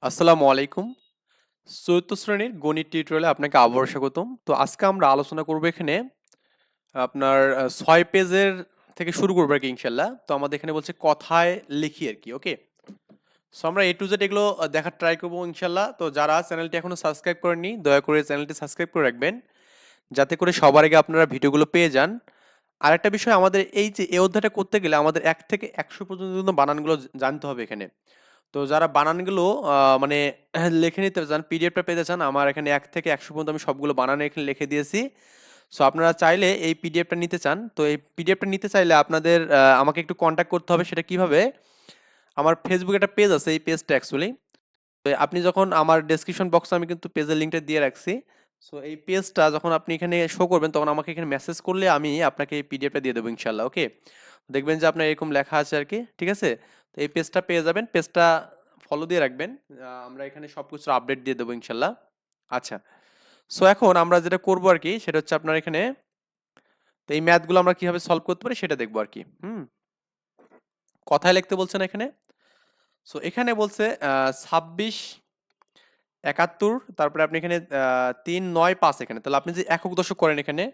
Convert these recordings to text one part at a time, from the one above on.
আসসালামু আলাইকুম। চতুর্থ শ্রেণীর গণিত টিউটোরিয়ালে আপনাকে আবারও স্বাগতম। তো আজকে আমরা আলোচনা করব এখানে আপনার ৬ পেজের থেকে শুরু করবো আরকি ইনশাআল্লাহ। তো আমাদের এখানে বলছে কথায় লিখি আরকি, ওকে? সো আমরা A to Z এগুলো দেখার ট্রাই করবো ইনশাআল্লাহ। তো যারা চ্যানেলটি এখনো সাবস্ক্রাইব করেননি, দয়া করে চ্যানেলটি সাবস্ক্রাইব করে রাখবেন, যাতে করে সবার আগে আপনারা ভিডিওগুলো পেয়ে যান। আরেকটা বিষয়, আমাদের এই যে এই অধ্যায়টা করতে গেলে আমাদের ১ থেকে ১০০ পর্যন্ত কিন্তু বানানগুলো জানতে হবে এখানে। তো যারা বানানগুলো মানে লিখে নিতে চান, পিডিএফটা পেতে চান, আমার এখানে ১ থেকে ১০০ পর্যন্ত আমি সবগুলো বানান এখানে লিখে দিয়েছি। সো আপনারা চাইলে এই পিডিএফটা নিতে চান, তো এই পিডিএফটা নিতে চাইলে আপনাদের আমাকে একটু কন্ট্যাক্ট করতে হবে। সেটা কিভাবে? আমার ফেসবুকে একটা পেজ আছে, এই পেজটা অ্যাকচুয়ালি আপনি যখন আমার ডেসক্রিপশন বক্সে আমি কিন্তু পেজের লিঙ্কটা দিয়ে রাখছি। সো এই পেজটা যখন আপনি এখানে শো করবেন, তখন আমাকে এখানে মেসেজ করলে আমি আপনাকে এই পিডিএফটা দিয়ে দেবো ইনশাল্লাহ, ওকে? দেখবেন যে আপনার এরকম লেখা আছে আর কি, ঠিক আছে? তো এই পেজটা পেয়ে যাবেন, পেজটা ফলো দিয়ে রাখবেন। আমরা এখানে সব কিছুর আপডেট দিয়ে দেবো ইনশাল্লাহ। আচ্ছা, সো এখন আমরা যেটা করবো আর কি, সেটা হচ্ছে আপনার এখানে, তো এই ম্যাথগুলো আমরা কিভাবে সলভ করতে পারি সেটা দেখবো আর কি। কথায় লিখতে বলছেন এখানে। সো এখানে বলছে ২৬ ৭১, তারপরে আপনি এখানে ৩ ৯ ৫ এখানে। তাহলে আপনি যে একক দশক করেন এখানে,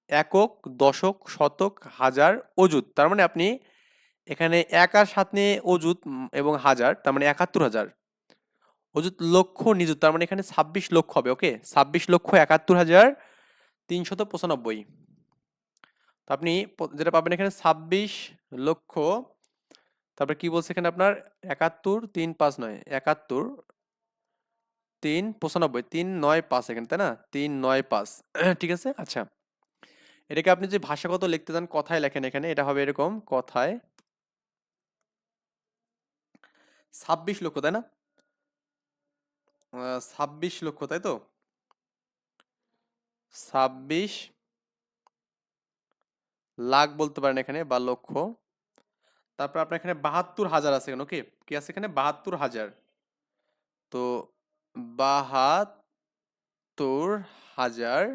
একক, দশক, শতক, হাজার, অযুত। তার মানে আপনি এখানে এক আর সাত নিয়ে অযুত এবং হাজার, তার মানে ৭১,০০০। অযুত, লক্ষ, নিযুত, তার মানে এখানে ২৬ লক্ষ হবে, ওকে? ২৬,৭১,৩৯৫। তো আপনি যেটা পাবেন এখানে ২৬ লক্ষ, তারপরে কি বলছে এখানে আপনার ৭১ ৩ ৫ নয় ৭১ ৩ ৯৫, ৩ ৯ ৫ এখানে, তাই না? ৩ ৯ ৫ ঠিক আছে। আচ্ছা, এটাকে আপনি যে ভাষাগত লিখতে চান, কথায় লেখেন এখানে, এটা হবে এরকম, কথায় ২৬ লক্ষ, তাই না? ২৬ লক্ষ, তাই তো? ২৬ লাখ বলতে পারেন এখানে, বা লক্ষ। তারপর আপনার এখানে ৭২,০০০ আছে এখানে, ওকে? কি আছে এখানে? ৭২,০০০। তো ৭২,০০০,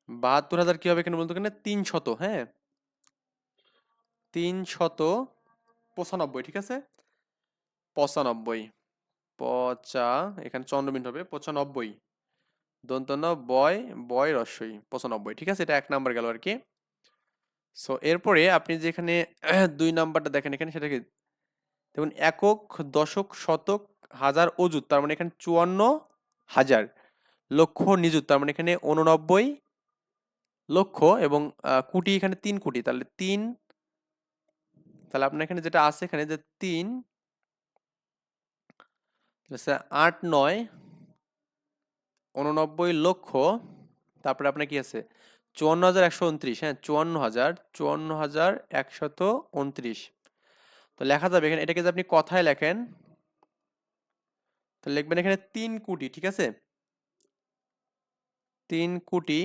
৭২,০০০ কি হবে এখানে বলতো? এখানে ৩০০, হ্যাঁ, ৩৯৫, ঠিক আছে? ৯৫, পচা, এখানে চন্দ্রবিন্দু হবে, ৯৫, দন্তন্য বয়, বয় রস্বই, ৯৫, ঠিক আছে? এটা ১ নাম্বার গেল আর কি। সো এরপরে আপনি যেখানে ২ নাম্বারটা দেখেন এখানে, সেটা কি? দেখুন, একক, দশক, শতক, হাজার, অযুত, তার মানে এখানে ৫৪,০০০। লক্ষ, নিযুত, তার মানে এখানে ৮৯ লক্ষ, এবং কোটি এখানে ৩ কোটি, তাহলে ৩, তাহলে আপনার এখানে যেটা আছে এখানে যে ৩, ৮ ৯ ৮৯ লক্ষ, তারপরে আপনার কি আছে? ৫৪,১২৯, হ্যাঁ, ৫৪,১২৯। তো লেখা যাবে এখানে, এটাকে যে আপনি কথায় লেখেন, তো লিখবেন এখানে ৩ কোটি, ঠিক আছে? ৩ কোটি,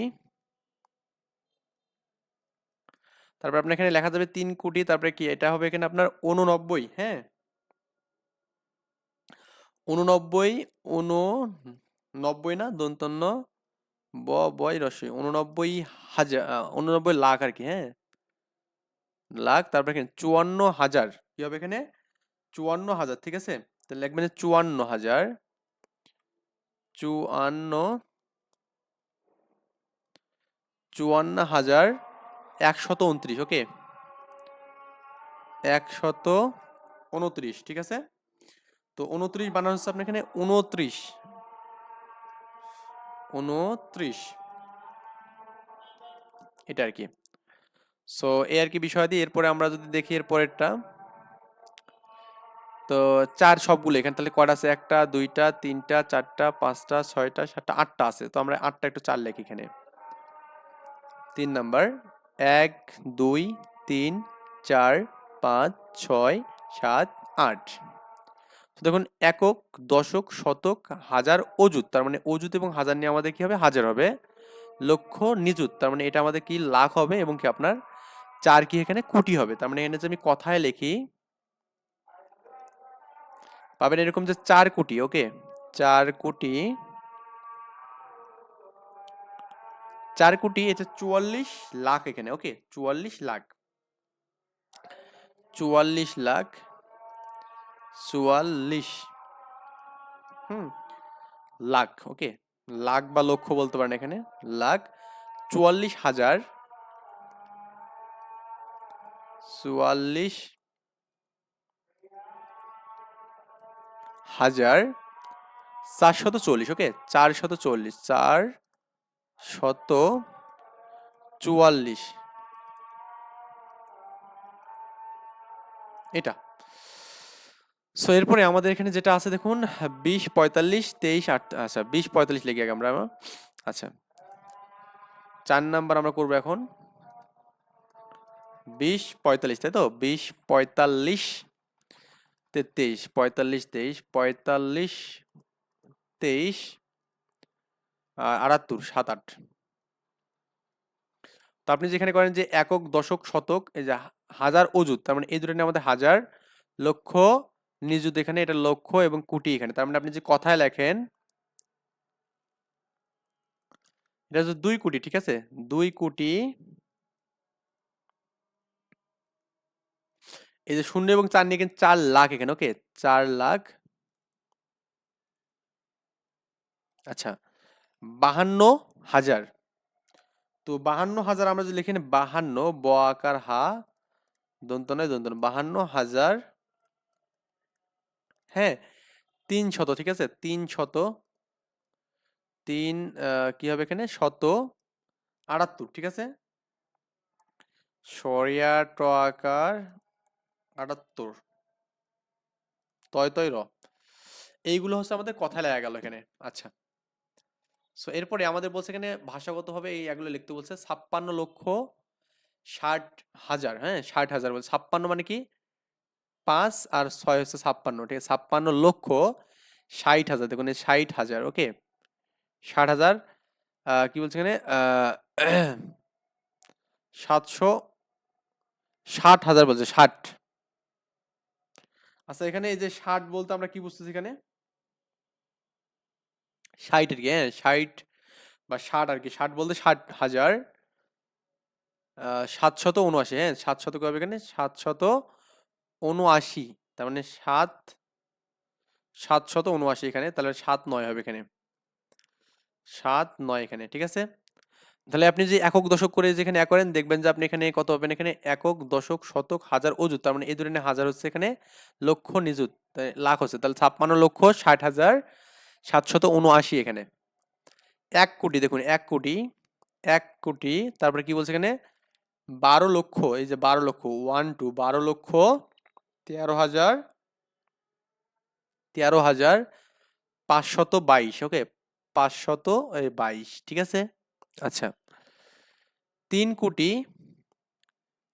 তারপর আপনার এখানে লেখা যাবে ৩ কোটি, তারপরে কি এটা হবে এখানে আপনার ৮৯, হ্যাঁ, ৮৯, ৮৯ না, দন্তন্য বয় রস্বই, ৮৯,০০০, ৮৯ লাখ আর কি, হ্যাঁ, লাখ। তারপর এখানে ৫৪,০০০, কি হবে এখানে? ৫৪,০০০, ঠিক আছে? তো লিখবেন ৫৪,০০০, ৫৪, ৫৪,১২৯, ওকে? ১২৯, ঠিক আছে? তো ২৯ বানানো হচ্ছে আপনার এখানে ২৯, ২৯, এটা আর কি। সো এই আর কি বিষয় দিয়ে। এরপরে আমরা যদি দেখি এর পরেরটা, তো ৪ সবগুলো এখানে তাহলে কয়টা আছে? ১টা, ২টা, ৩টা, ৪টা, ৫টা, ৬টা, ৭টা, ৮টা আছে। তো আমরা ৮টা একটু ৪ লিখি এখানে। ৩ নাম্বার, ১ ২ ৩ ৪ ৫ ৬ ৭ ৮। দেখুন, একক, দশক, শতক, হাজার, অযুত, তার মানে অযুত এবং হাজার নিয়ে আমাদের কি হবে? হাজার হবে। লক্ষ, নিযুত, তার মানে এটা আমাদের কি? লাখ হবে। এবং কি আপনার ৪ কি এখানে? কোটি হবে। তার মানে এখানে যে আমি কথায় লিখি, পাবেন এরকম যে ৪ কোটি, ওকে? ৪ কোটি, ৪ কোটি, এটা ৪৪ লাখ এখানে, ওকে? ৪৪ লাখ। 44 লাখ 44 লাখ, ওকে, লাখ বা লক্ষ বলতে পারেন এখানে, লাখ 44,000 440, ওকে, 444 এটা। সো এরপরে আমাদের এখানে যেটা আছে দেখুন 20 45 23 8, আচ্ছা 20 45 লিখে আগে আমরা, আচ্ছা 4 নাম্বার আমরা করবো এখন 20 45, তাই তো, 20 45 23 45 23 45 23 আর 78 7 8। তো আপনি যেখানে করেন যে একক দশক শতক, এই যে হাজার অযুত, তার মানে এই দুটো নিয়ে আমাদের হাজার, লক্ষ, নিযুত এখানে, এটা লক্ষ এবং কোটি এখানে, তার মানে আপনি যে কথায় লেখেন এটা হচ্ছে 2 কোটি, ঠিক আছে, 2 কোটি, এই যে শূন্য এবং 4 নিয়ে কিন্তু 4 লাখ এখানে, ওকে, 4 লাখ, আচ্ছা 52,000। তো 52,000 আমরা যদি লিখি 52, ব আকার হা, দন্ত নয় দন্ত নয়, 52,000, হ্যাঁ 300, ঠিক আছে, 300, 3 কি হবে এখানে 178, ঠিক আছে, সরিয়া ট আকার 78, তয় তয় র, এইগুলো হচ্ছে আমাদের কথায় লেগে গেল এখানে। আচ্ছা, সো এরপরে আমাদের বলছে এখানে ভাষাগতভাবে এই এগুলো লিখতে বলছে 56,60,000, হ্যাঁ 60,000 বলছে, 56 মানে কি 5 আর 6 হচ্ছে 56, ঠিক আছে, 56,60,000, দেখুন 60,000, ওকে, 60,000, কি বলছে এখানে 760,000 বলছে, 60। আচ্ছা এখানে এই যে 60 বলতে আমরা কি বুঝতেছি এখানে, 60 আর কি, হ্যাঁ 60 বা 60 আর কি, 60 বলতে 60,000 779, হ্যাঁ 700 কবে এখানে 779, তার মানে 779 এখানে, তাহলে 79 হবে এখানে, 79 এখানে, ঠিক আছে। তাহলে আপনি যে একক দশক করে যেখানে এক করেন দেখবেন যে আপনি এখানে কত পাবেন, এখানে একক দশক শতক হাজার অযুত, তার মানে এই ধরনের হাজার হচ্ছে এখানে, লক্ষ নিযুত লাখ হচ্ছে, তাহলে 56,60,779 এখানে। 1 কোটি, দেখুন 1 কোটি, 1 কোটি, তারপরে কি বলছে এখানে 12 লক্ষ, এই যে 12 লক্ষ 1 2, 12 লক্ষ 13,000, 13,522, ওকে, 522, ঠিক আছে। আচ্ছা 3 কোটি,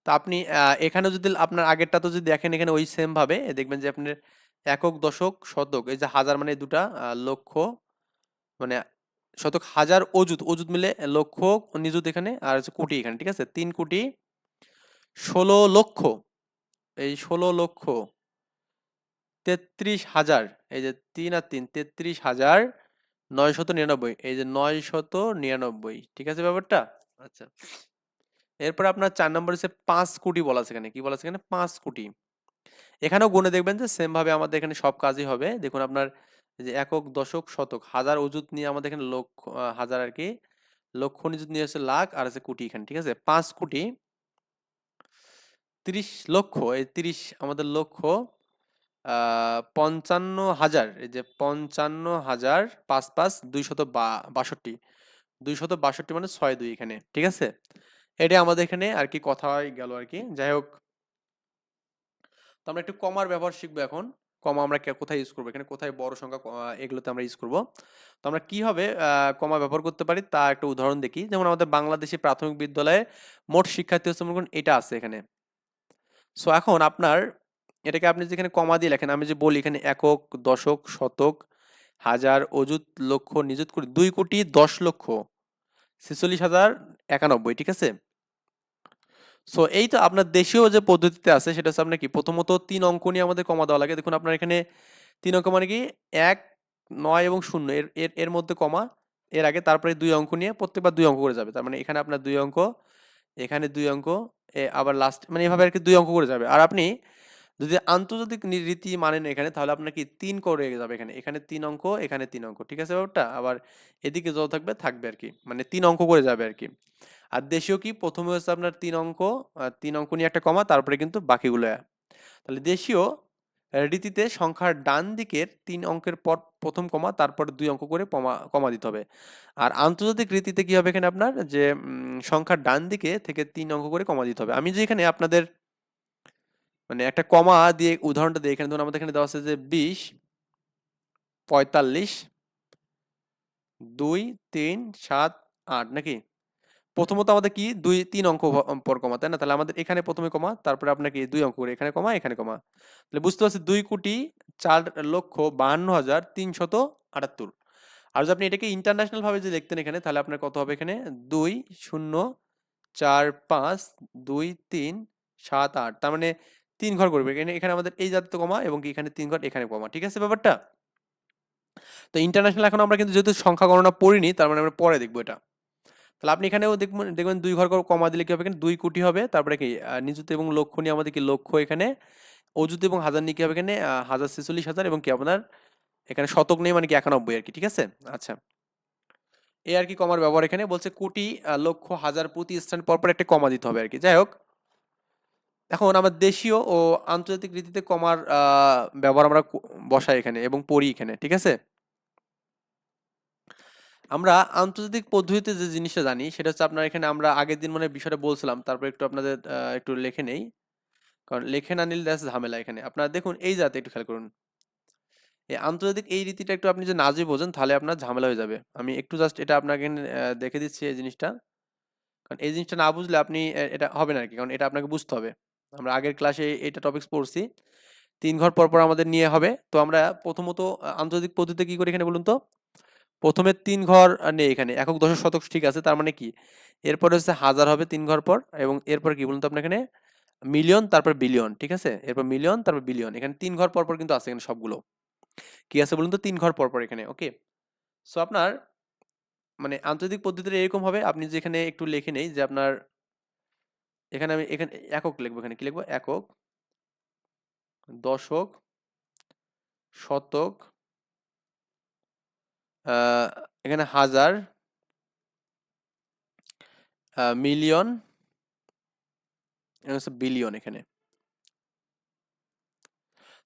তা আপনি এখানে যদি আপনার আগেরটা তো যদি দেখেন এখানে ওই সেম ভাবে দেখবেন যে আপনার একক দশক শতক, এই যে হাজার মানে দুটা, লক্ষ মানে শতক, হাজার অযুত, অযুত মিলে লক্ষ, নিযুত এখানে, আর হচ্ছে কোটি এখানে, ঠিক আছে, 3 কোটি 16 লক্ষ, এই 16 লক্ষ 33,000, এই যে 3 আর 3 33,999, এই যে 999, ঠিক আছে ব্যাপারটা। আচ্ছা এরপর আপনার 4 নম্বর হচ্ছে 5 কোটি বলা আছে এখানে, কি বলা আছে এখানে 5 কোটি, এখানেও গুণে দেখবেন যে সেম ভাবে আমাদের এখানে সব কাজই হবে, দেখুন আপনার যে একক দশক শতক হাজার অযুত নিয়ে আমাদের এখানে লক্ষ, হাজার আর কি, লক্ষ নিযুত নিয়ে হচ্ছে লাখ, আর আছে কোটি এখানে, ঠিক আছে, 5 কোটি 30 লক্ষ, এই 30 আমাদের লক্ষ 55,000, এই যে 55,000, 5 5 262, 262 মানে 6 2 এখানে, ঠিক আছে। এটা আমাদের এখানে আর কি কথাই গেল আর কি, যাই হোক। তো আমরা একটু কমার ব্যবহার শিখবো এখন। কমা আমরা কোথায় ইউজ করবো, এখানে কোথায় বড় সংখ্যা এগুলোতে আমরা ইউজ করব। তো আমরা কিভাবে কমা ব্যবহার করতে পারি তা একটা উদাহরণ দেখি। যেমন আমাদের বাংলাদেশি প্রাথমিক বিদ্যালয়ে মোট শিক্ষার্থী হচ্ছে মনে করুন এটা আছে এখানে। সো এখন আপনার এটাকে আপনি যেখানে কমা দিয়ে লেখেন, আমি যে বলি এখানে একক দশক শতক হাজার অযুত লক্ষ নিযুত কোটি, 2 কোটি 10 লক্ষ 46,091, ঠিক আছে। সো এই তো আপনার দেশীয় যে পদ্ধতিতে আছে সেটা হচ্ছে আপনার কি, প্রথমত 3 অঙ্ক নিয়ে আমাদের কমা দেওয়া লাগে। দেখুন আপনার এখানে 3 অঙ্ক মানে কি 1 9 এবং 0 এর এর এর মধ্যে কমা, এর আগে তারপরে 2 অঙ্ক নিয়ে প্রত্যেকবার 2 অঙ্ক করে যাবে, তার মানে এখানে আপনার 2 অঙ্ক, এখানে 2 অঙ্ক, আবার লাস্ট মানে এভাবে আর কি 2 অঙ্ক করে যাবে। আর আপনি যদি আন্তর্জাতিক রীতি মানেন এখানে, তাহলে আপনার কি 3 করে যাবে এখানে। এখানে 3 অঙ্ক, এখানে 3 অঙ্ক। ঠিক আছে ব্যাপারটা? আবার এদিকে যত থাকবে থাকবে আর কি। মানে 3 অঙ্ক করে যাবে আর কি। আর দেশীয় কি প্রথমে হচ্ছে আপনার 3 অঙ্ক, 3 অঙ্ক নিয়ে একটা কমা, তারপরে কিন্তু বাকিগুলো। তাহলে দেশীয় রীতিতে সংখ্যার ডান দিকের 3 অঙ্কের পর প্রথম কমা, তারপরে 2 অঙ্ক করে কমা কমা দিতে হবে। আর আন্তর্জাতিক রীতিতে কি হবে এখানে আপনার যে সংখ্যার ডান দিকে থেকে 3 অঙ্ক করে কমা দিতে হবে। আমি যে এখানে আপনাদের মানে একটা কমা দিয়ে উদাহরণটা দিই, এখানে ধরুন আমাদের এখানে দেওয়া আছে যে 20, 45, 2, 3, 7, 8 নাকি? প্রথমত আমাদের কি 2-3 অঙ্ক পর কমা, তাই না? তাহলে আমাদের এখানে প্রথমে কমা, তারপরে আপনার কি 2 অঙ্ক করে এখানে কমা, এখানে কমা। তাহলে বুঝতে পারছি 2,04,52,378। আর যদি আপনি এটাকে ইন্টারন্যাশনাল ভাবে যে দেখতেন এখানে, তাহলে আপনার কত হবে এখানে? 2,0,4,5,2,3,7,8। তার মানে 3 ঘর করবে এখানে। এখানে আমাদের এই জাতীয় কমা এবং কি এখানে 3 ঘর, এখানে কমা। ঠিক আছে ব্যাপারটা? তো ইন্টারন্যাশনাল এখন আমরা কিন্তু যেহেতু সংখ্যা গণনা পড়িনি, তার মানে আমরা পরে দেখবো এটা। তাহলে আপনি এখানেও দেখবেন 2 ঘর কমা দিলে কি হবে এখানে? 2 কোটি হবে। তারপরে কি নিযুত এবং লক্ষ নিয়ে আমাদের কি লক্ষ এখানে, অযুত এবং হাজার নিয়ে কি হবে এখানে? 1046,000 এবং কি আপনার এখানে শতক নেই মানে কি 91 আর কি। ঠিক আছে? আচ্ছা, এই আর কি কমার ব্যবহার এখানে বলছে কোটি, লক্ষ, হাজার প্রতি স্থান পর পর একটা কমা দিতে হবে আর কি। যাই হোক, এখন আমার দেশীয় ও আন্তর্জাতিক রীতিতে কমার ব্যবহার আমরা বসাই এখানে এবং পড়ি এখানে। ঠিক আছে? আমরা আন্তর্জাতিক পদ্ধতিতে যে জিনিসটা জানি সেটা হচ্ছে আপনার এখানে আমরা আগের দিন মানে বিষয়টা বলছিলাম, তারপর একটু আপনাদের একটু লিখে নেই, কারণ লিখে না নিলে দেখা ঝামেলা এখানে। আপনারা দেখুন এই জাতে একটু খেয়াল করুন, এই আন্তর্জাতিক এই রীতিটা একটু আপনি যে না যে বোঝেন তাহলে আপনার ঝামেলা হয়ে যাবে। আমি একটু জাস্ট এটা আপনাকে দেখে দিচ্ছি এই জিনিসটা, কারণ এই জিনিসটা না বুঝলে আপনি এটা হবে না আর কি, কারণ এটা আপনাকে বুঝতে হবে। আমরা আগের ক্লাসে এটা টপিকস পড়ছি, 3 ঘর পর পর আমাদের নিয়ে হবে। তো আমরা প্রথমত আন্তর্জাতিক পদ্ধতিতে কি করি এখানে বলুন তো? প্রথমে 3 ঘর নেই এখানে, একক, দশক, শতক। ঠিক আছে, তার মানে কি এরপরে হচ্ছে হাজার হবে 3 ঘর পর, এবং এরপর কি বলুন তো আপনার এখানে? মিলিয়ন, তারপর বিলিয়ন। ঠিক আছে, এরপর মিলিয়ন, তারপর বিলিয়ন। এখানে 3 ঘর পর পর কিন্তু আছে এখানে সবগুলো। কি আছে বলুন তো? 3 ঘর পর পর এখানে। ওকে, সো আপনার মানে আন্তর্জাতিক পদ্ধতিটা এরকম হবে। আপনি যে এখানে একটু লিখে নেই যে আপনার এখানে আমি এখানে একক লিখবো। এখানে কি লিখবো? একক, দশক, শতক, এখানে হাজার, মিলিয়ন, হচ্ছে বিলিয়ন। এখানে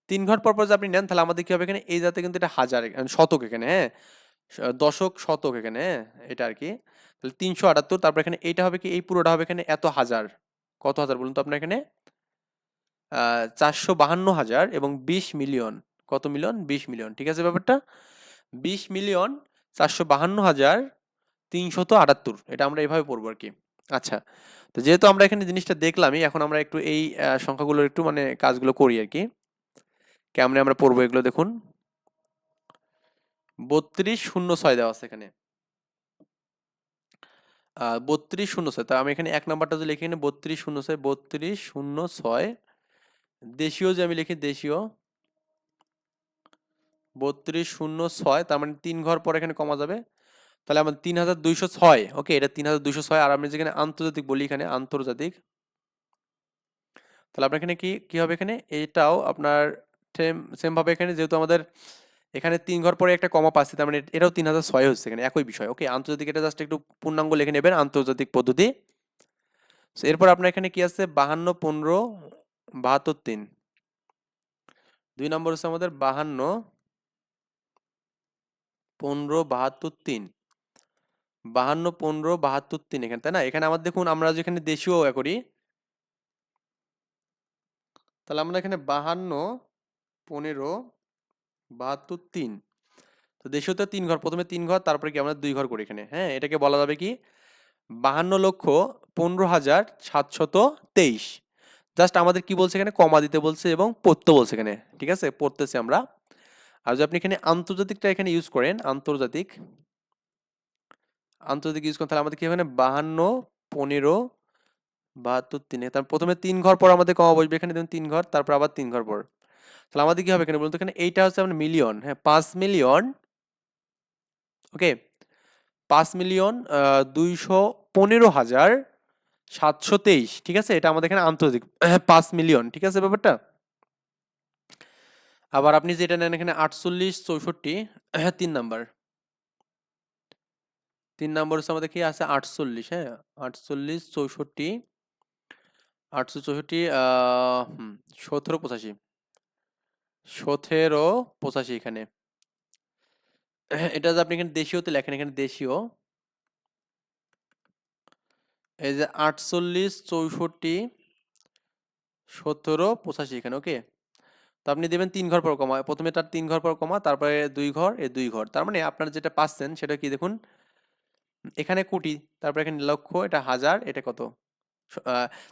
3 ঘর পর পর যদি আপনি নেন, তাহলে আমাদের কি হবে এখানে? এই জাতে কিন্তু এটা হাজার, শতক এখানে, হ্যাঁ, দশক, শতক এখানে, হ্যাঁ, এটা আর কি। তাহলে 378। তারপর এখানে এইটা হবে কি? এই পুরোটা হবে এখানে এত হাজার। কত হাজার বলুন তো আপনার এখানে? 452,000 এবং 20 মিলিয়ন। কত মিলিয়ন? 20 মিলিয়ন। ঠিক আছে ব্যাপারটা? 20,452,378। এটা আমরা এভাবে পড়বো আর কি। আচ্ছা, তো যেহেতু আমরা এখানে জিনিসটা দেখলামই, এখন আমরা একটু এই সংখ্যাগুলোর একটু মানে কাজগুলো করি আর কি। কেমনে আমরা পড়বো এগুলো দেখুন। 3206 দেওয়া আছে এখানে, 3206। তা আমি এখানে 1 নাম্বারটা যদি লিখি এখানে 3206, 3206। দেশীয় যে আমি লিখি দেশীয় 3206, তার মানে 3 ঘর পর এখানে কমা যাবে। তাহলে আমার 3206। ওকে, এটা 3206। আর আমি যেখানে আন্তর্জাতিক বলি এখানে আন্তর্জাতিক, তাহলে আপনার এখানে কি কি হবে এখানে? এটাও আপনার সেম ভাবে এখানে যেহেতু আমাদের এখানে 3 ঘর পরে একটা কমা পাচ্ছি, তার মানে এটাও 3006 হচ্ছে এখানে, একই বিষয়। ওকে, আন্তর্জাতিক এটা জাস্ট একটু পূর্ণাঙ্গ লিখে নেবেন, আন্তর্জাতিক পদ্ধতি। এরপর আপনার এখানে কি আছে? 52, 15, 72, 3। 2 নম্বর হচ্ছে আমাদের 52, 15, 72, 3। 52, 15, 72, 3 এখানে, তাই না? এখানে আমাদের দেখুন আমরা যেখানে দেশীয় করি, তাহলে আমরা এখানে 52, 15, 72, 3। তো দেশীয়তে 3 ঘর, প্রথমে 3 ঘর, তারপরে কি আমরা 2 ঘর করি এখানে। হ্যাঁ, এটাকে বলা যাবে কি? 52,15,723। জাস্ট আমাদের কি বলছে এখানে? কমা দিতে বলছে এবং পড়তে বলছে এখানে। ঠিক আছে, পড়তেছি আমরা। আর যদি আপনি এখানে আন্তর্জাতিকটা এখানে ইউজ করেন, আন্তর্জাতিক আন্তর্জাতিক ইউজ করেন, তাহলে আমাদের কি এখানে 52, 15, 72, 3। তার প্রথমে 3 ঘর পর আমাদের কমা বসবে এখানে, দেখুন 3 ঘর, তারপর আবার 3 ঘর পর। তাহলে আমাদের কি হবে এখানে বলুন তো? এখানে এইটা হচ্ছে আপনার মিলিয়ন, হ্যাঁ, 5 মিলিয়ন। ওকে, 5,215,000 723, ঠিক আছে, এটা আমাদের এখানে আন্তর্জাতিক 5 মিলিয়ন, ঠিক আছে ব্যাপারটা। আবার আপনি যেটা নেন এখানে 48 64, 3 নাম্বার, 3 নাম্বার হচ্ছে আমাদের কি আছে 48, হ্যাঁ 48 64, 864, 1785, 1785 এখানে। এটা যে আপনি এখানে দেশীয়তে লেখেন, এখানে দেশীয়, এই যে 48 64 1785 এখানে, ওকে। তো আপনি দেবেন 3 ঘর পর কমা, প্রথমে তার 3 ঘর পর কমা, তারপরে 2 ঘর, 2 ঘর, তার মানে আপনার যেটা পাচ্ছেন সেটা কি দেখুন, এখানে কোটি, তারপরে এখানে লক্ষ, এটা হাজার, এটা কত,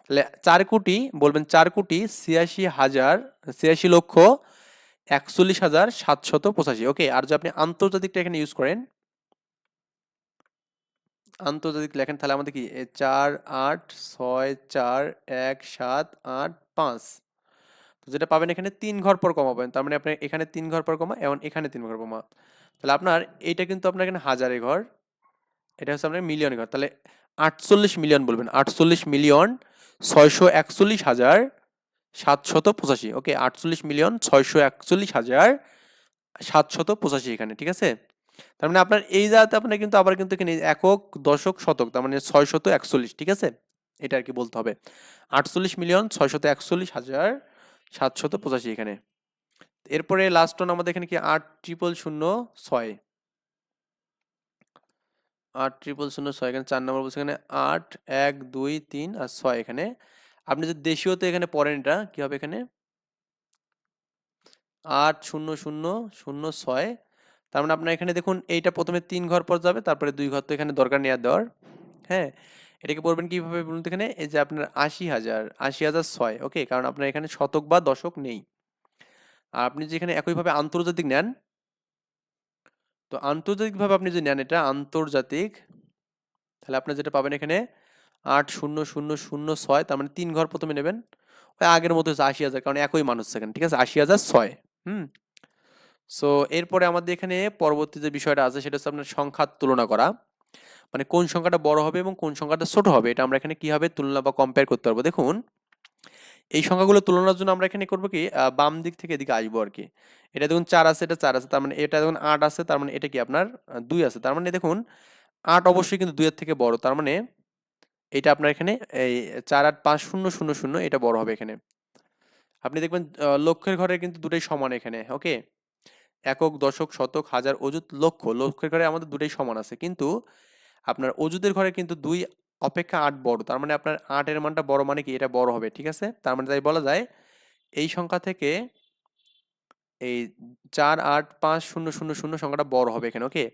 তাহলে 4 কোটি বলবেন, 4,86,000, 86,41,785, ওকে। আর যদি আপনি আন্তর্জাতিকটা এখানে ইউজ করেন, আন্তর্জাতিক লেখেন, তাহলে আমাদের কি 4,8,6,4,1,7,8,5, তো যেটা পাবেন এখানে 3 ঘর পর কমা পাবেন, তার মানে আপনি এখানে 3 ঘর পর কমা এবং এখানে 3 ঘর কমা, তাহলে আপনার এইটা কিন্তু আপনার এখানে হাজারে ঘর, এটা হচ্ছে আপনার মিলিয়ন ঘর, তাহলে 48 মিলিয়ন বলবেন, 48,46,61,785, ওকে, 48,46,61,785 এখানে, ঠিক আছে। তার মানে আপনার এই জায়গাতে আপনার কিন্তু আবার কিন্তু এখানে একক দশক শতক, তার মানে 641, ঠিক আছে, এটা আর কি বলতে হবে, 48,641,785 এখানে। এরপরে লাস্ট ওয়ান আমাদের এখানে কি 8,000,006, 8,000,006 এখানে 4 নম্বর বলছে, এখানে 8 1 2 3 আর 6 এখানে। আপনি যদি দেশীয়তে এখানে পড়েন, এটা কি হবে এখানে 8,0,0,0,6, তার মানে আপনার এখানে দেখুন এইটা প্রথমে 3 ঘর পর যাবে, তারপরে 2 ঘর তো এখানে দরকার নেই আর দেওয়ার, হ্যাঁ। এটাকে পড়বেন কিভাবে বলুন তো, এখানে এই যে আপনার 80,000, 80,006, ওকে, কারণ আপনার এখানে শতক বা দশক নেই। আর আপনি যেখানে একইভাবে আন্তর্জাতিক নেন, তো আন্তর্জাতিকভাবে আপনি যদি নেন এটা আন্তর্জাতিক, তাহলে আপনার যেটা পাবেন এখানে 8,0,0,0,6, তার মানে 3 ঘর প্রথমে নেবেন, ওই আগের মতো হচ্ছে 80,000, কারণ একই মানুষ সেখানে, ঠিক আছে, 80,006। সো এরপরে আমাদের এখানে পরবর্তী যে বিষয়টা আছে সেটা হচ্ছে আপনার সংখ্যার তুলনা করা, মানে কোন সংখ্যাটা বড় হবে এবং কোন সংখ্যাটা ছোট হবে, এটা আমরা এখানে কিভাবে তুলনা বা কম্পেয়ার করতে পারবো। দেখুন এই সংখ্যাগুলো তুলনার জন্য আমরা এখানে করবো কি, বাম দিক থেকে এদিকে আসবো আর কি। এটা দেখুন 4 আছে, এটা 4 আছে, তার মানে এটা দেখুন 8 আছে, তার মানে এটা কি আপনার 2 আছে, তার মানে দেখুন 8 অবশ্যই কিন্তু 2 এর থেকে বড়, তার মানে এটা আপনার এখানে এই 4,8,5,0,0,0 এটা বড় হবে এখানে। আপনি দেখবেন লক্ষের ঘরে কিন্তু দুটোই সমান এখানে, ওকে, একক দশক শতক হাজার অযুত লক্ষ, লক্ষের ঘরে আমাদের দুটোই সমান আছে, কিন্তু আপনার অযুতের ঘরে কিন্তু 2 অপেক্ষা 8 বড়, তার মানে আপনার 8 এর মানটা বড়, মানে কি এটা বড় হবে, ঠিক আছে। তার মানে তাই বলা যায় এই সংখ্যা থেকে এই 4,8,5,0,0,0 সংখ্যাটা বড় হবে এখানে, ওকে,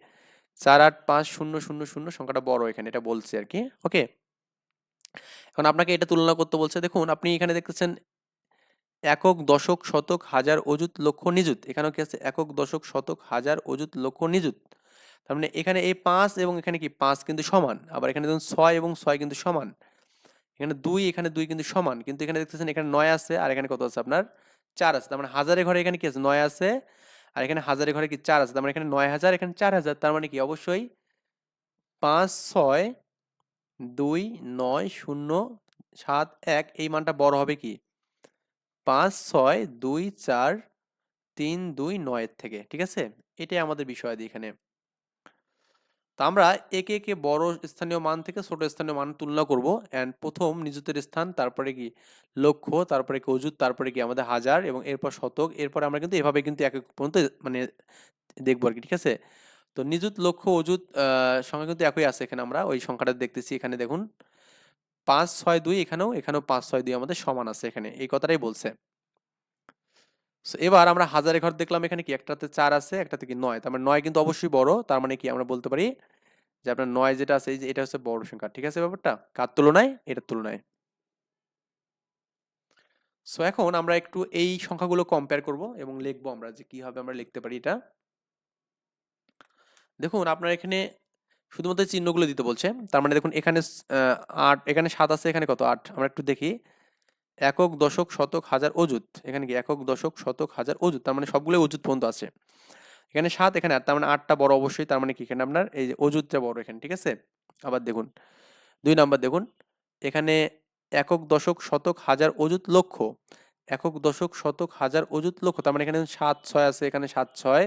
4,8,5,0,0,0 সংখ্যাটা বড় এখানে, এটা বলছে আর কি, ওকে। এখন আপনাকে এটা তুলনা করতে বলছে, দেখুন আপনি এখানে দেখতেছেন একক দশক শতক হাজার অযুত লক্ষ নিযুত, এখানেও কি আছে একক দশক শতক হাজার অযুত লক্ষ নিযুত, তার মানে এখানে এই 5 এবং এখানে কি 5 কিন্তু সমান, আবার এখানে দেখুন 6 এবং 6 কিন্তু সমান, এখানে 2, এখানে 2 কিন্তু সমান, কিন্তু এখানে দেখতেছেন এখানে 9 আছে আর এখানে কত আছে আপনার 4 আছে, তার মানে হাজারের ঘরে এখানে কি আছে 9 আছে, আর এখানে হাজারের ঘরে কি 4 আছে, তার মানে এখানে 9,000, এখানে 4,000, তার মানে কি অবশ্যই 5 6 2 9 0 7 1 এই মানটা বড় হবে কি 5 6 2 4 3 2 9 এর থেকে, ঠিক আছে। এটাই আমাদের বিষয়াদি এখানে। তো আমরা একে একে বড় স্থানীয় মান থেকে ছোট স্থানীয় মান তুলনা করব, এন্ড প্রথম নিযুতের স্থান, তারপরে কি লক্ষ, তারপরে কি অযুত, তারপরে কি আমাদের হাজার, এবং এরপর শতক, এরপর আমরা কিন্তু এভাবে কিন্তু এক এক পর্যন্ত মানে দেখবো আর কি, ঠিক আছে। তো নিযুত লক্ষ অযুত সংখ্যা কিন্তু একই আছে, এখানে আমরা ওই সংখ্যাটা দেখতেছি, এখানে দেখুন 5 6 2, এখানেও 5 6 2 আমাদের সমান আছে, এখানে এই কথাটাই বলছে। So, এবার আমরা হাজারে ঘর দেখলাম, এখানে কি একটাতে 4 আছে, একটাতে কি 9, তার মানে 9 কিন্তু অবশ্যই বড়, তার মানে কি আমরা বলতে পারি যে আপনার 9 যেটা আছে এই যে এটা হচ্ছে বড় সংখ্যা, ঠিক আছে ব্যাপারটা, কার তুলনায়, এটার তুলনায়। সো এখন আমরা একটু এই সংখ্যাগুলো কম্পেয়ার করব এবং লিখবো আমরা যে কিভাবে আমরা লিখতে পারি এটা। দেখুন আপনার এখানে শুধুমাত্র চিহ্নগুলো দিতে বলছে, তার মানে দেখুন এখানে 8, এখানে 7 আছে, এখানে কত 8, আমরা একটু দেখি একক দশক শতক হাজার অযুত, এখানে কি একক দশক শতক হাজার অযুত, তার মানে সবগুলো অযুত পর্যন্ত আছে, এখানে 7, এখানে 8, তার মানে 8টা বড় অবশ্যই, তার মানে কি এখানে আপনার এই যে অযুতটা বড় এখানে, ঠিক আছে। আবার দেখুন 2 নাম্বার দেখুন এখানে একক দশক শতক হাজার অযুত লক্ষ, একক দশক শতক হাজার অযুত লক্ষ, তার মানে এখানে 7 6 আছে, এখানে 7 6।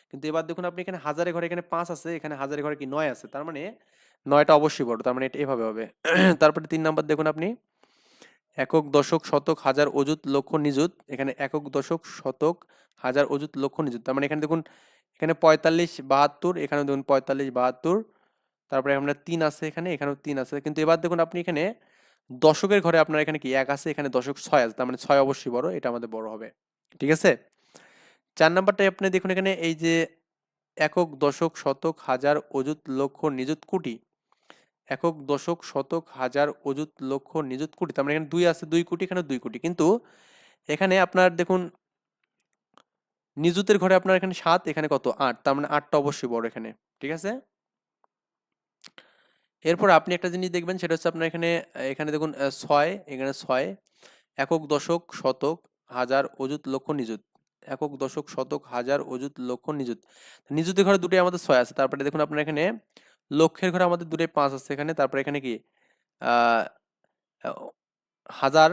কিন্তু এবার দেখুন আপনি এখানে হাজারে ঘরে এখানে 5 আছে, এখানে হাজারে ঘরে কি 9 আছে, তার মানে 9টা অবশ্যই বড়, তার মানে এটা এভাবে হবে। তারপরে 3 নাম্বার দেখুন আপনি, একক দশক শতক হাজার অযুত লক্ষ নিযুত, এখানে একক দশক শতক হাজার অযুত লক্ষ নিযুত, তার মানে এখানে দেখুন এখানে 45 72, এখানে দেখুন 45 72, তারপরে আমরা 3 আছে, এখানে এখানেও 3 আছে। কিন্তু এবার দেখুন আপনি এখানে দশকের ঘরে আপনার এখানে কি 1 আছে, এখানে দশক 6 আছে, তার মানে 6 অবশ্যই বড়, এটা আমাদের বড় হবে। ঠিক আছে। 4 নাম্বারটাই আপনি দেখুন এখানে এই যে একক দশক শতক হাজার অযুত লক্ষ নিযুত কোটি, একক দশক শতক হাজার অযুত লক্ষ নিযুত কোটি, তার মানে এখানে 2 আছে, 2 কোটি, এখানে 2 কোটি। কিন্তু এখানে আপনার দেখুন নিযুতের ঘরে আপনার এখানে 7, এখানে কত 8, তার মানে 8টা অবশ্যই বড় এখানে। ঠিক আছে। এরপর আপনি একটা জিনিস দেখবেন, সেটা হচ্ছে আপনার এখানে এখানে দেখুন 6, এখানে 6, একক দশক শতক হাজার অযুত লক্ষ নিযুত, একক দশক শতক হাজার অযুত লক্ষ নিযুত, নিযুতের ঘরে দুটোই আমাদের 6 আছে। তারপরে দেখুন আপনার এখানে লক্ষের ঘরে আমাদের দুটোই 5 আছে এখানে। তারপরে এখানে কি আহ হাজার,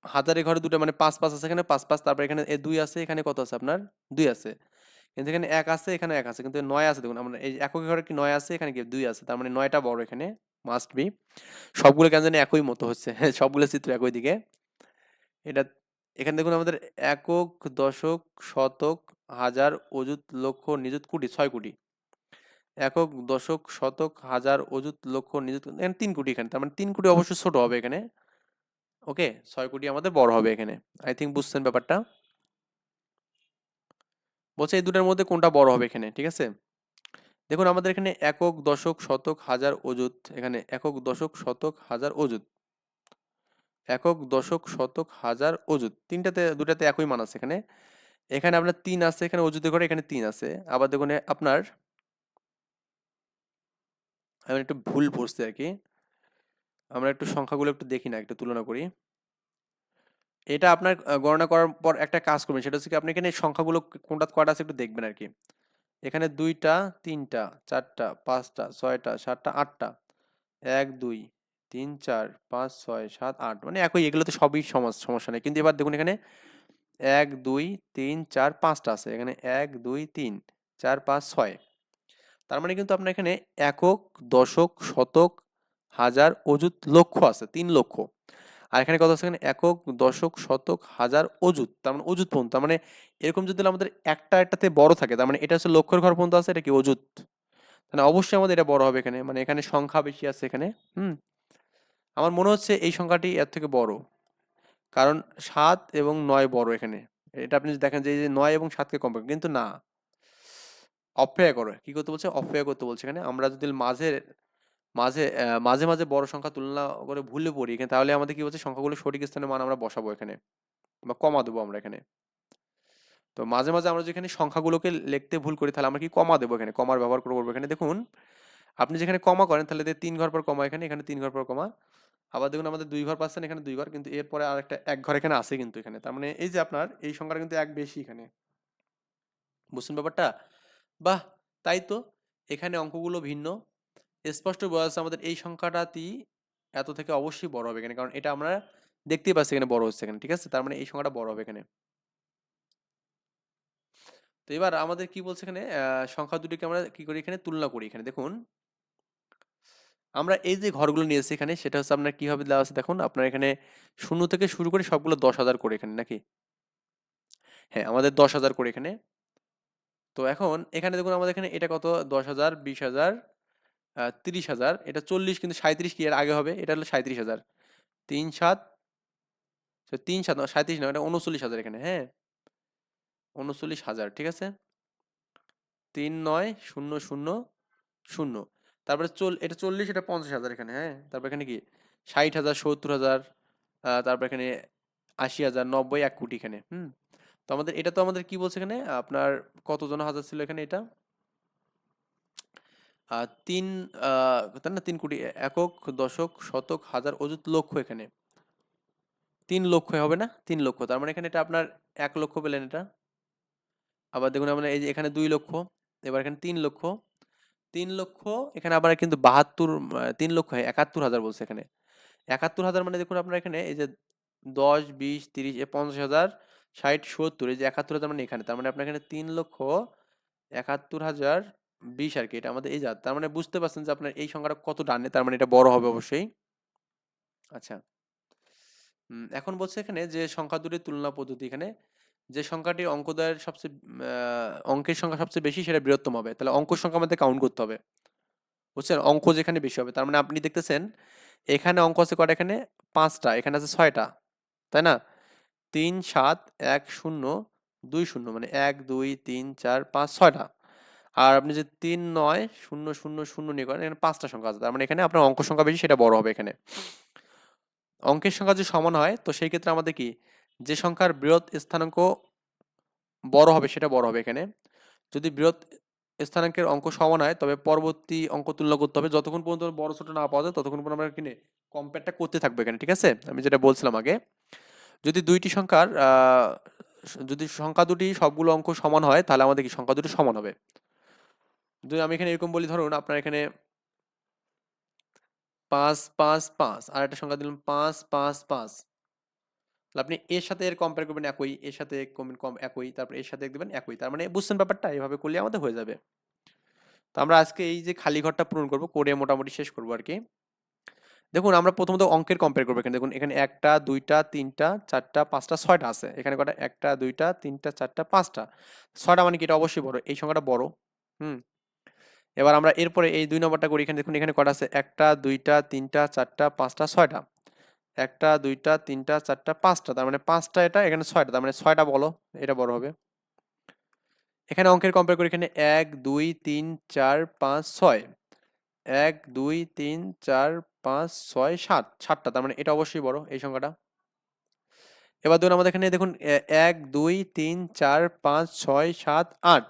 হাজারের ঘরে দুটো মানে 5 5 আছে, এখানে 5 5, তারপরে এখানে 2 আছে, এখানে কত আছে আপনার 2 আছে। কিন্তু এখানে 1 আছে, এখানে 1 আছে, কিন্তু 9 আছে। দেখুন আমরা এই এককের ঘরে কি 9 আছে, এখানে কি 2 আছে, তার মানে 9টা বড় এখানে মাস্ট বি। সবগুলো কেন জানি একই মতো হচ্ছে, সবগুলো চিত্র একই দিকে। এটা এখানে দেখুন আমাদের একক দশক শতক হাজার অযুত লক্ষ নিযুত কোটি 6 কোটি, একক দশক শতক হাজার অযুত লক্ষ নিযুত, এখানে 3 কোটি, এখানে তার মানে 3 কোটি অবশ্যই ছোট হবে এখানে। ওকে, 6 কোটি আমাদের বড় হবে এখানে। আই থিঙ্ক বুঝছেন ব্যাপারটা। বলছে এই দুটার মধ্যে কোনটা বড় হবে এখানে। ঠিক আছে। দেখুন আমাদের এখানে একক দশক শতক হাজার অযুত, এখানে একক দশক শতক হাজার অযুত, একক দশক শতক হাজার অযুত, তিনটাতে দুটাতে একই মান আছে এখানে। এখানে আপনার 3 আছে, এখানে অযুতের ঘরে এখানে 3 আছে। আবার দেখুন আপনার আমি একটু ভুল পড়ছি আর কি, আমরা একটু সংখ্যাগুলো একটু দেখি না, একটু তুলনা করি। এটা আপনার গণনা করার পর একটা কাজ করবেন, সেটা হচ্ছে কি আপনি এখানে সংখ্যাগুলো কোনটা কয়টা আছে একটু দেখবেন আর কি। এখানে 2টা 3টা 4টা 5টা 6টা 7টা 8টা, 1 2 3 4 5 6 7 8, মানে একই, এগুলোতে সবই সমস্যা নেই। কিন্তু এবার দেখুন এখানে 1 2 3 4 5টা আছে, এখানে 1 2 3 4 5 6, তার মানে কিন্তু আপনার এখানে একক দশক শতক হাজার অযুত লক্ষ আছে 3 লক্ষ। আর এখানে কত আছে, এখানে একক দশক শতক হাজার অযুত, তার মানে অযুত পর্যন্ত, তার মানে এরকম যদি আমাদের একটা একটাতে বড় থাকে, তার মানে এটা হচ্ছে লক্ষের ঘর পর্যন্ত আছে, এটা কি অযুত, মানে অবশ্যই আমাদের এটা বড় হবে এখানে, মানে এখানে সংখ্যা বেশি আছে এখানে। হুম, আমার মনে হচ্ছে এই সংখ্যাটি এর থেকে বড়, কারণ 7 এবং 9 বড় এখানে। এটা আপনি যদি দেখেন যে এই যে 9 এবং 7কে কম্পেয়ার, কিন্তু না, অপব্যয় করো কি করতে বলছে, অপব্যয় করতে বলছে এখানে। আমরা যদি মাঝে মাঝে মাঝে মাঝে বড় সংখ্যা তুলনা করে ভুলে পড়ি এখানে, তাহলে আমাদের কি বলছে সংখ্যাগুলো সঠিক স্থানে মান আমরা বসাবো এখানে, বা কমা দেবো আমরা এখানে। তো মাঝে মাঝে আমরা যেখানে সংখ্যাগুলোকে লিখতে ভুল করি, তাহলে আমরা কি কমা দেবো এখানে, কমার ব্যবহার করবো এখানে। দেখুন আপনি যেখানে কমা করেন, তাহলে 3 ঘর পর কমা, এখানে এখানে 3 ঘর পর কমা। আবার দেখুন আমাদের 2 ঘর পাচ্ছেন, এখানে 2 ঘর, কিন্তু এরপরে আর একটা 1 ঘর এখানে আছে কিন্তু এখানে, তার মানে এই যে আপনার এই সংখ্যাটা কিন্তু 1 বেশি এখানে। বুঝছেন ব্যাপারটা? বাহ, তাই তো, এখানে অঙ্কগুলো ভিন্ন। স্পষ্ট বোঝা যাচ্ছে আমাদের এই সংখ্যাটাতি এত থেকে অবশ্যই বড় হবে এখানে, কারণ এটা আমরা দেখতেই পাচ্ছি এখানে বড় হচ্ছে এখানে। ঠিক আছে, তার মানে এই সংখ্যাটা বড় হবে এখানে। তো এবার আমাদের কি বলছে এখানে, সংখ্যা দুটিকে আমরা কি করি এখানে তুলনা করি। এখানে দেখুন আমরা এই যে ঘরগুলো নিয়েছি এখানে, সেটা হচ্ছে আপনার কিভাবে দেওয়া আছে দেখুন, আপনার এখানে 0 থেকে শুরু করে সবগুলো 10,000 করে এখানে নাকি, হ্যাঁ আমাদের 10,000 করে এখানে। তো এখন এখানে দেখুন আমাদের এখানে এটা কত, 10,000 20,000 30,000, এটা 40, কিন্তু 37 কি এর আগে হবে, এটা হলো 37,000, 3 7, 3 7 37 না, এটা 39,000 এখানে, হ্যাঁ 39,000। ঠিক আছে, 3 9 0 0 0, তারপরে এটা 40, এটা 50,000 এখানে, হ্যাঁ তারপর এখানে কি 60,000 70,000, তারপর এখানে 80,000 90 1 কোটি এখানে। হুম, তো আমাদের এটা তো আমাদের কি বলছে এখানে, আপনার কতজন হাজার ছিল এখানে, এটা 3 তাই না, 3 কোটি, একক দশক শতক হাজার অযুত লক্ষ, এখানে 3 লক্ষ হবে না, 3 লক্ষ, তার মানে এখানে এটা আপনার 1 লক্ষ পেলেন এটা। আবার দেখুন আমরা এই যে এখানে 2 লক্ষ, এবার এখানে 3 লক্ষ, 3 লক্ষ, এখানে আবার কিন্তু 72, 3 লক্ষ 71,000 বলছে এখানে, ৭১,০০০ মানে দেখুন আপনার এখানে এই যে ১০, ২০, ৩০, ৫০,০০০, ৬০, ৭০, এই যে ৭১,০০০ মানে এখানে, তার মানে আপনার এখানে ৩,৭১,০২০ আর কি, এটা আমাদের এই জাত। তার মানে বুঝতে পারছেন যে আপনার এই সংখ্যাটা কত ডানে, তার মানে এটা বড় হবে অবশ্যই। আচ্ছা, এখন বলছে এখানে যে সংখ্যা দুটির তুলনা পদ্ধতি, এখানে যে সংখ্যাটি অঙ্কোদয়ের সবচেয়ে অঙ্কের সংখ্যা সবচেয়ে বেশি সেটা বৃহত্তম হবে। তাহলে অঙ্ক সংখ্যা আমাদের কাউন্ট করতে হবে, বুঝছেন? অঙ্ক যেখানে বেশি হবে, তার মানে আপনি দেখতেছেন এখানে অঙ্ক আছে কয়টা, এখানে ৫টা, এখানে আছে ৬টা, তাই না? ৩, ৭, ১, ০, ২, ০ মানে ১, ২, ৩, ৪, ৫, ৬টা। আর আপনি যে ৩, ৯, ০, ০, ০ নিয়ে করেন, এখানে ৫টা সংখ্যা আছে, তার মানে এখানে আপনার অঙ্ক সংখ্যা বেশি সেটা বড় হবে এখানে। অঙ্কের সংখ্যা যদি সমান হয় তো সেই ক্ষেত্রে আমাদের কি, যে সংখ্যার বৃহৎ স্থানাঙ্ক বড় হবে সেটা বড় হবে এখানে। যদি বৃহৎ স্থানাঙ্কের অঙ্ক সমান হয় তবে পরবর্তী অঙ্ক তুলনা করতে হবে, যতক্ষণ পর্যন্ত বড় ছোট না পাওয়া যায় ততক্ষণ পর্যন্ত আমরা কিনে কম্পেয়ারটা করতে থাকবো এখানে, ঠিক আছে? আমি যেটা বলছিলাম আগে, যদি দুইটি সংখ্যার যদি সংখ্যা দুটি সবগুলো অঙ্ক সমান হয় তাহলে আমাদের কি সংখ্যা দুটি সমান হবে। যদি আমি এখানে এরকম বলি, ধরুন আপনার এখানে ৫, ৫, ৫ আর একটা সংখ্যা দিলাম ৫, ৫, ৫, তাহলে আপনি এর সাথে এর কম্পেয়ার করবেন একই, এর সাথে কম একই, তারপর এর সাথে দিবেন একই, তার মানে বুঝছেন ব্যাপারটা? এভাবে করলে আমাদের হয়ে যাবে। তো আমরা আজকে এই যে খালি ঘরটা পূরণ করব, করে মোটামুটি শেষ করবো আর কি। দেখুন আমরা প্রথমত অঙ্কের কম্পেয়ার করবো, এখানে দেখুন এখানে ১টা ২টা ৩টা ৪টা ৫টা ৬টা আছে, এখানে কটা ১টা ২টা ৩টা ৪টা ৫টা, ৬টা মানে কি এটা অবশ্যই বড়, এই সংখ্যাটা বড়। হুম এবার আমরা এরপরে এই ২ নম্বরটা করি, এখানে দেখুন এখানে কটা আছে ১টা ২টা ৩টা ৪টা ৫টা ৬টা, ১টা ২টা ৩টা ৪টা ৫টা, তার মানে ৫টা এটা, এখানে ৬টা, তার মানে ৬টা বলো, এটা বড় হবে। এখানে অঙ্কের কম্পেয়ার করি, এখানে ১ ২ ৩ ৪ ৫ ৬, ১ ২ ৩ ৪ ৫ ৬ ৭, ৭টা, তার মানে এটা অবশ্যই বড় এই সংখ্যাটা। এবার ধরুন আমাদের এখানে দেখুন ১ ২ ৩ ৪ ৫ ৬ ৭ ৮,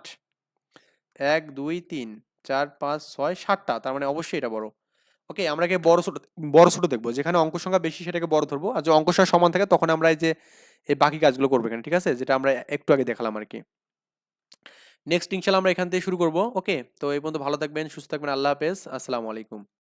১ ২ ৩ ৪ ৫ ৬ ৭টা, তার মানে অবশ্যই এটা বড়। ওকে, আমরা কি বড় ছোট দেখবো, যেখানে অঙ্ক সংখ্যা বেশি সেটাকে বড় ধরবো, আর যে অঙ্ক সংখ্যা সমান থাকে তখন আমরা এই যে এই বাকি কাজগুলো করবো এখানে, ঠিক আছে? যেটা আমরা একটু আগে দেখালাম আর কি। নেক্সট ইনশাল্লাহ আমরা এখান থেকে শুরু করবো। ওকে, তো এই পর্যন্ত ভালো থাকবেন, সুস্থ থাকবেন, আল্লাহ হাফেজ, আসসালামু আলাইকুম।